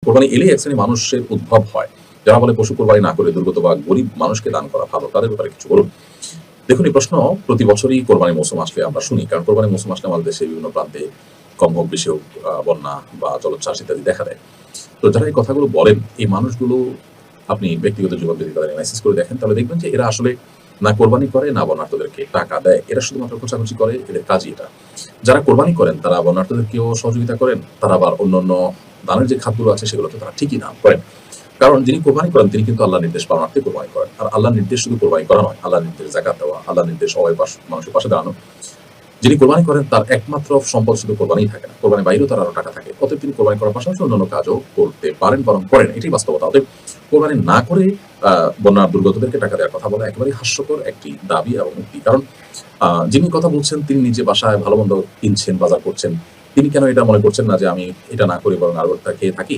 কোরবানি এলেই এক শ্রেণী মানুষের উদ্ভব হয় যারা বলে পশু কোরবানি না করে দুর্গত বা গরিব মানুষকে দান করা ভালো, তাদের ব্যাপারে কিছু বলুন। দেখুন, এই প্রশ্ন প্রতি বছরই কোরবানি মৌসুম আসলে আমরা শুনি, কারণ কোরবানি মৌসুম আসলে আমাদের দেশের বিভিন্ন প্রান্তে কম হোক বেশি হোক বন্যা বা জলোচ্ছ্বাস ইত্যাদি দেখা দেয়। তো যারা এই কথাগুলো বলেন, এই মানুষগুলো আপনি ব্যক্তিগত জীবন যদি তাদের অ্যানালাইসিস করে দেখেন, তাহলে দেখবেন যে এরা আসলে না কোরবানি করে না বন্যার্থদেরকে টাকা দেয়। এরা শুধুমাত্র খোঁচাখুচি করে, এদের কাজই এটা। যারা কোরবানি করেন তারা বন্যার্থদেরকেও সহযোগিতা করেন, তারা আবার অন্যান্য দানের যে খাতগুলো আছে সেগুলোতে তারা ঠিকই দান করেন। কারণ যিনি কোরবানি করেন তিনি কিন্তু আল্লাহর নির্দেশ পালনার্থে কোরবানি করেন। আর আল্লাহর নির্দেশ শুধু কোরবানি করা নয়, আল্লাহর নির্দেশ যাকাত দেওয়া, আল্লাহর নির্দেশ সবাই মানুষের পাশে দাঁড়ানো। যিনি কোরবানি করেন তার একমাত্র সম্পদ শুধু কোরবানিই থাকে না, কোরবানির বাইরেও তার আরো টাকা থাকে। অতএব তিনি কোরবানি করার পাশাপাশি অন্যান্য কাজও করতে পারেন, বরং করেন। এটাই বাস্তবতা। অতএব কোরবানি না করে বন্যার দুর্গতদেরকে টাকা দেওয়ার কথা বলা একেবারেই হাস্যকর একটি দাবি এবং উক্তি। কারণ যিনি কথা বলছেন তিনি নিজে বাসায় ভালো মন্দ কিনছেন, বাজার করছেন। তিনি কেন এটা মনে করছেন না যে আমি এটা না করি বরং আরো খেয়ে থাকি?